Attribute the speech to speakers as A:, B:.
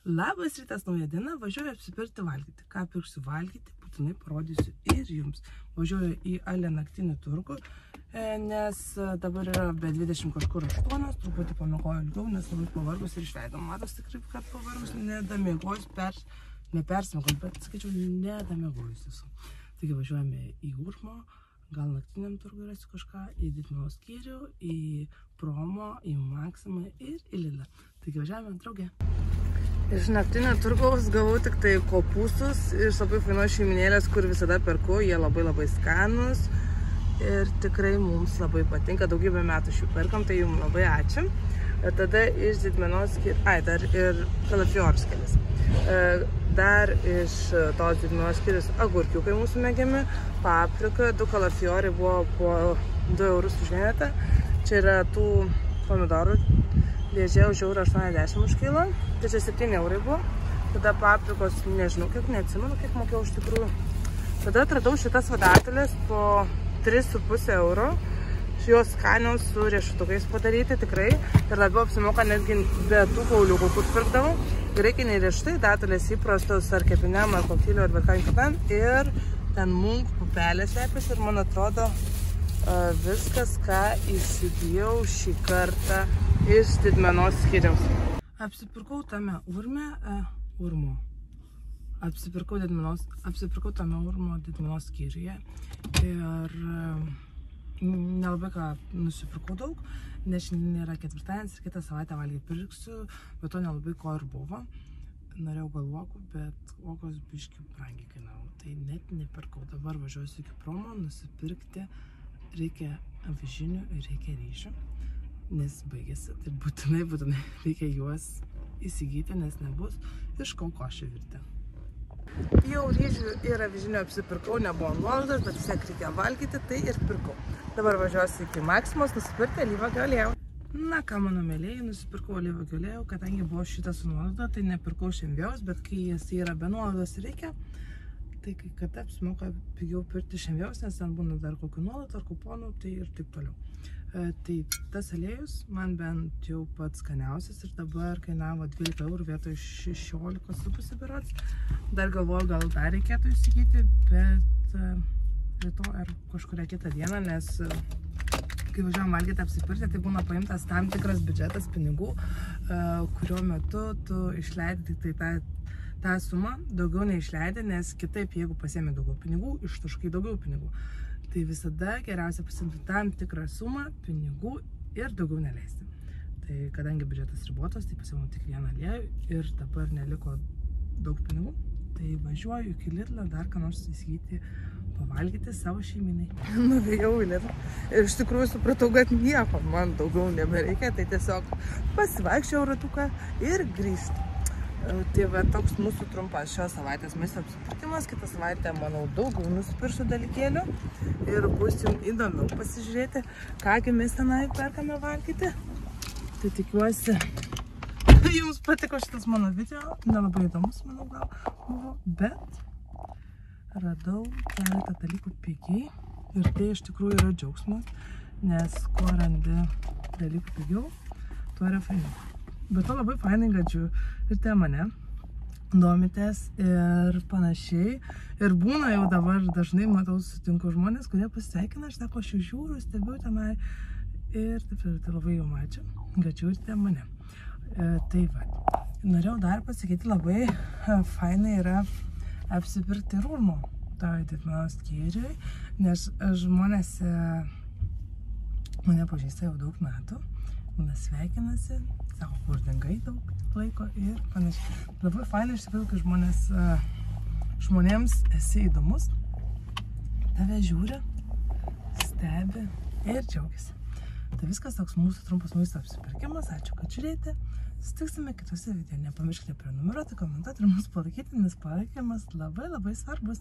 A: Labas rytas, nauja diena, važiuoju apsipirkti valgyti. Ką pirksiu valgyti, būtinai parodysiu ir jums. Važiuoju į Ale naktinį turgų, nes dabar yra be 20 kažkur 8, truputį pamiegoju ilgiau, nes labai pavargus ir išleidom. Matos tikrai, kad pavargus nedamiegojus, nepersimegojus, bet sakyčiau, nedamiegojus esu. Taigi važiuojame į Urmo, gal naktiniam turgui rasiu kažką, į Didmenos skyrių, į Promo, į Maksimą ir į Lidlą. Taigi važiavame drauge. Iš naktinio turgaus gavau tik tai kopūstus iš labai fainos šeiminėlės, kur visada perku, jie labai skanus ir tikrai mums labai patinka, daugybę metų šių perkam, tai jums labai ačiū. Tada iš Didmenos skyrius, dar ir kalafiorus kelis. Dar iš tos Didmenos skyrius agurkiukai mūsų mėgiami, paprika, 2 kalafiorai buvo po 2 eurus už vienetą. Čia yra tų pomidorų dėžė už 1,80 € už kilą, tai čia 7 eurai buvo. Tada paprikos, nežinau, kiek neatsimenu, kiek mokėjau iš tikrųjų. Tada atradau šitas vadatelės po 3,5 €. Jos skanios su riešutukais padaryti tikrai. Ir labiau apsimoka netgi be tų kauliukų, kur pirkdavau. Graikiniai riešutai, datelės įprastos ar kepiniam, ar kokiliu, ar bet ką kitam. Ir ten munk pupelės lepės ir man atrodo viskas, ką įsigijau šį kartą iš Didmenos skyriaus. Apsipirkau tame Urmo. Apsipirkau tame Urmo Didmenos skyriuje ir nelabai ką nusipirkau daug, nes šiandien yra ketvirtadienis ir kitą savaitę valgiai pirksiu, bet to nelabai ko ir buvo. Norėjau gal uogų, bet uogos biški brangiai kainavo, tai net nepirkau. Dabar važiuosiu iki Promo nusipirkti. Reikia avižinių ir reikia ryžių, nes baigėsi, tai būtinai reikia juos įsigyti, nes nebus iš kokošio virti. Jau ryžių ir avižinių apsipirkau, nebuvo nuolaidos, bet vis tiek reikia valgyti, tai ir pirkau. Dabar važiuosiu iki Maksimos nusipirkti alyvuogių aliejų. Na ką, mano mėlėjai, nusipirkau alyvuogių aliejų, kadangi buvo šitas su nuolaida, tai nepirkau šiandienos, bet kai jis yra be nuolaidos reikia, tai kai kada apsimoka pigiau pirkti šiandienos, nes ten būna dar kokių nuolaidų ar kuponų, tai ir taip toliau. Tai tas aliejus man bent jau pats skaniausias ir dabar kainavo 12 eurų vietoj 16,5 berods. Dar galvoju, gal dar reikėtų įsigyti, bet rytoj ar kažkuria kitą dieną, nes kai važiuojam valgyti apsipirkti, tai būna paimtas tam tikras biudžetas pinigų, kurio metu tu išleidi tik tai tą sumą, daugiau neišleidė, nes kitaip, jeigu pasiemi daugiau pinigų, ištaškai daugiau pinigų. Tai visada geriausia pasiimti tam tikrą sumą pinigų ir daugiau neleisti. Tai kadangi biudžetas ribotas, tai pasiėmiau tik vieną aliejų ir dabar neliko daug pinigų, tai važiuoju iki Lidlą dar ką nors įsigyti, pavalgyti savo šeiminai. Nuvėjau į Lidlą ir iš tikrųjų supratau, kad nieko man daugiau nebereikia, tai tiesiog pasivaikščiau ratuką ir grįžtu. Tai va toks mūsų trumpas šios savaitės maisto apsipirkimas, kitą savaitę, manau, daugiau nusipirksiu dalykėlių ir bus jums įdomiau pasižiūrėti, kągi mes tenai perkame valgyti. Tai tikiuosi, jums patiko šitas mano video, nelabai įdomus, manau, gal buvo, bet radau keletą dalykų pigiai ir tai iš tikrųjų yra džiaugsmas, nes kuo randi dalykų pigiau, tuo yra fainiau. Bet to labai fainai gadžiu ir te mane domitės ir panašiai. Ir būna jau dabar dažnai matau, sutinku žmonės, kurie pasisveikina, aš sako, aš jau žiūriu, stebiu tenai ir taip, tai labai jau mačiau, gadžiu ir te mane. Tai va, norėjau dar pasakyti, labai fainai yra apsipirkti Urmo, toj Didmenos skyriui, nes žmonės mane pažįsta jau daug metų, būna sveikinasi, sako, kur dingai daug laiko ir panašiai. Labai fainai iš tikrųjų, kai žmonėms esi įdomus, tave žiūri, stebi ir džiaugiasi. Tai viskas toks mūsų trumpas maisto apsipirkimas. Ačiū, kad žiūrėjote. Susitiksime kitose video. Nepamirškite prenumeruoti, komentuoti ir mus palaikyti, nes palaikymas labai svarbus.